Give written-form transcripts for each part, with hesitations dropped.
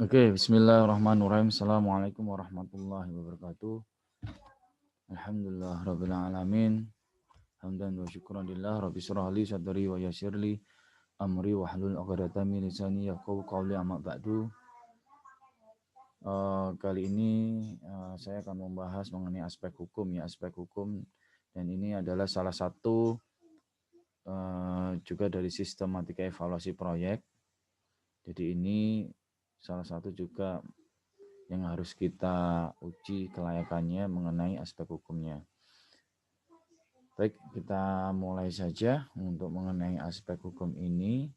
Oke, bismillahirrahmanirrahim. Assalamualaikum warahmatullahi wabarakatuh. Alhamdulillah rabbil alamin. Hamdan wa syukran lillah rabbi syrah li sadri wa yassir li amri wa hlul 'uqdatam min lisani yafqahu qawli amma ba'du. Kali ini saya akan membahas mengenai aspek hukum ya, aspek hukum, dan ini adalah salah satu juga dari sistematika evaluasi proyek. Jadi ini salah satu juga yang harus kita uji kelayakannya mengenai aspek hukumnya. Baik, kita mulai saja untuk mengenai aspek hukum ini.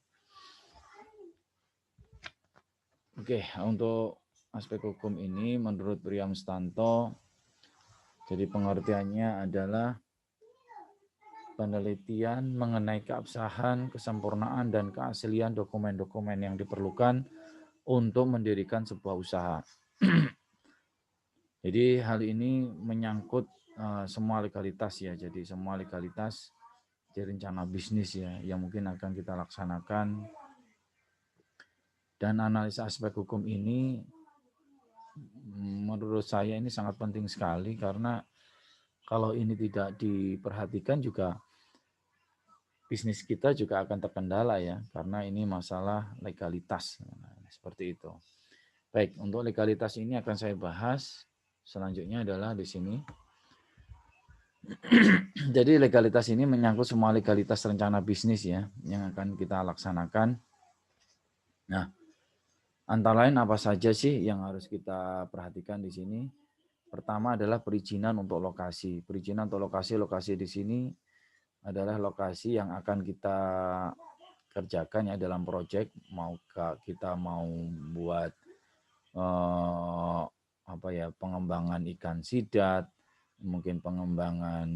Oke, untuk aspek hukum ini menurut Priam Stanto, jadi pengertiannya adalah penelitian mengenai keabsahan, kesempurnaan, dan keaslian dokumen-dokumen yang diperlukan untuk mendirikan sebuah usaha. Jadi hal ini menyangkut semua legalitas ya, jadi semua legalitas di rencana bisnis ya, yang mungkin akan kita laksanakan. Dan analisa aspek hukum ini menurut saya ini sangat penting sekali, karena kalau ini tidak diperhatikan juga bisnis kita juga akan terkendala ya, karena ini masalah legalitas. Seperti itu. Baik, untuk legalitas ini akan saya bahas. Selanjutnya adalah di sini. Jadi legalitas ini menyangkut semua legalitas rencana bisnis ya, yang akan kita laksanakan. Nah, antara lain apa saja sih yang harus kita perhatikan di sini? Pertama adalah perizinan untuk lokasi. Perizinan untuk lokasi di sini adalah lokasi yang akan kita kerjakan ya dalam proyek. Mau kita mau buat pengembangan ikan sidat, mungkin pengembangan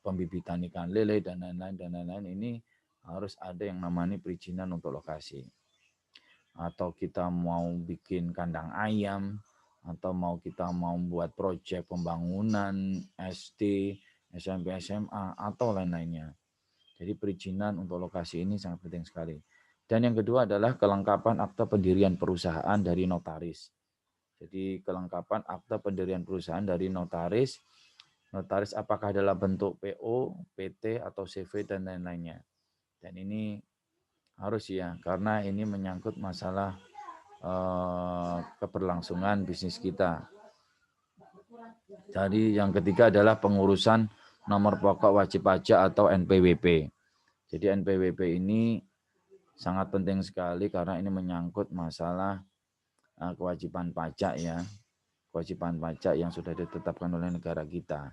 pembibitan ikan lele dan lain-lain, ini harus ada yang namanya perizinan untuk lokasi. Atau kita mau bikin kandang ayam, atau kita mau buat proyek pembangunan SD, SMP, SMA, atau lain-lainnya. Jadi perizinan untuk lokasi ini sangat penting sekali. Dan yang kedua adalah kelengkapan akta pendirian perusahaan dari notaris. Jadi kelengkapan akta pendirian perusahaan dari notaris. Notaris apakah dalam bentuk PO, PT, atau CV, dan lain-lainnya. Dan ini harus ya, karena ini menyangkut masalah keberlangsungan bisnis kita. Jadi yang ketiga adalah pengurusan nomor pokok wajib pajak atau NPWP. Jadi NPWP ini sangat penting sekali karena ini menyangkut masalah kewajiban pajak ya. Kewajiban pajak yang sudah ditetapkan oleh negara kita.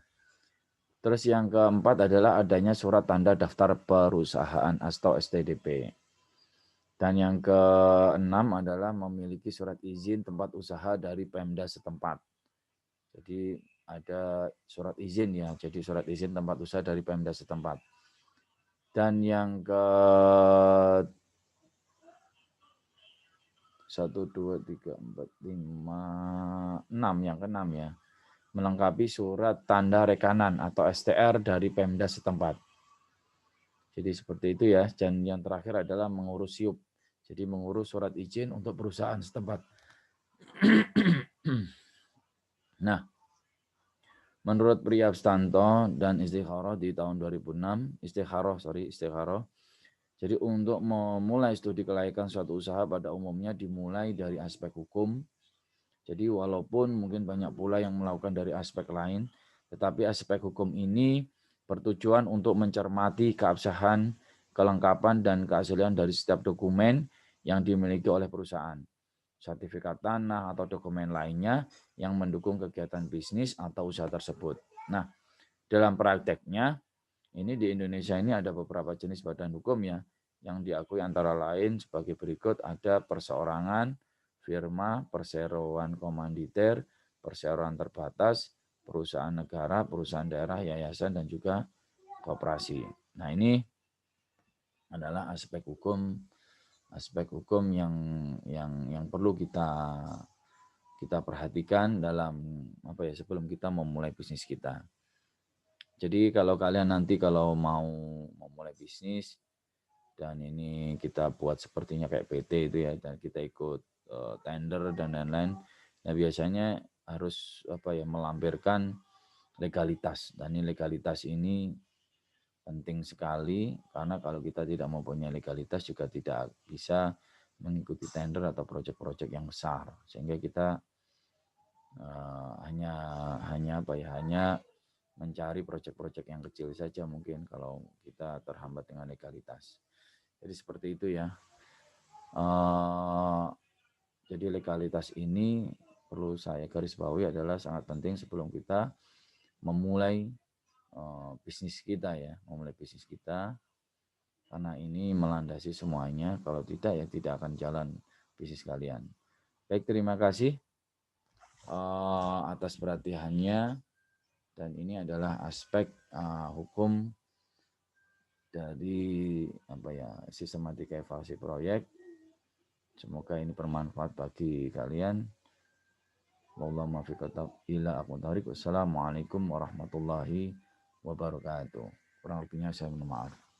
Terus yang keempat adalah adanya surat tanda daftar perusahaan atau STDP. Dan yang keenam adalah memiliki surat izin tempat usaha dari Pemda setempat. Jadi ada surat izin ya, jadi surat izin tempat usaha dari Pemda setempat. Dan yang ke 1, 2, 3, 4, 5, 6, yang ke-6 ya, melengkapi surat tanda rekanan atau STR dari Pemda setempat. Jadi seperti itu ya. Dan yang terakhir adalah mengurus SIUP. Jadi mengurus surat izin untuk perusahaan setempat. Nah, menurut Priap Stanto dan Istikharah di tahun 2006, Istikharah. Jadi untuk memulai studi kelayakan suatu usaha pada umumnya dimulai dari aspek hukum. Jadi walaupun mungkin banyak pula yang melakukan dari aspek lain, tetapi aspek hukum ini bertujuan untuk mencermati keabsahan, kelengkapan, dan keaslian dari setiap dokumen yang dimiliki oleh perusahaan, sertifikat tanah atau dokumen lainnya yang mendukung kegiatan bisnis atau usaha tersebut. Nah, dalam prakteknya, ini di Indonesia ini ada beberapa jenis badan hukum ya, yang diakui antara lain sebagai berikut: ada perseorangan, firma, perseroan komanditer, perseroan terbatas, perusahaan negara, perusahaan daerah, yayasan, dan juga koperasi. Nah, ini adalah aspek hukum yang perlu kita perhatikan dalam sebelum kita memulai bisnis kita. Jadi kalau kalian nanti kalau mau memulai bisnis dan ini kita buat sepertinya kayak PT itu ya, dan kita ikut tender dan lain-lain. Nah, biasanya harus melampirkan legalitas. Dan legalitas ini penting sekali karena kalau kita tidak mempunyai legalitas juga tidak bisa mengikuti tender atau proyek-proyek yang besar, sehingga kita hanya mencari proyek-proyek yang kecil saja mungkin kalau kita terhambat dengan legalitas. Jadi seperti itu ya. Jadi legalitas ini perlu saya garis bawahi adalah sangat penting sebelum kita memulai bisnis kita ya, karena ini melandasi semuanya. Kalau tidak ya tidak akan jalan bisnis kalian. Baik, terima kasih atas perhatiannya. Dan ini adalah aspek hukum dari sistematika evaluasi proyek. Semoga ini bermanfaat bagi kalian. Wallahu muwaffiq ila aqwamit thoriq. Wassalamualaikum warahmatullahi wabarakatuh. Kurang lebihnya saya mohon maaf.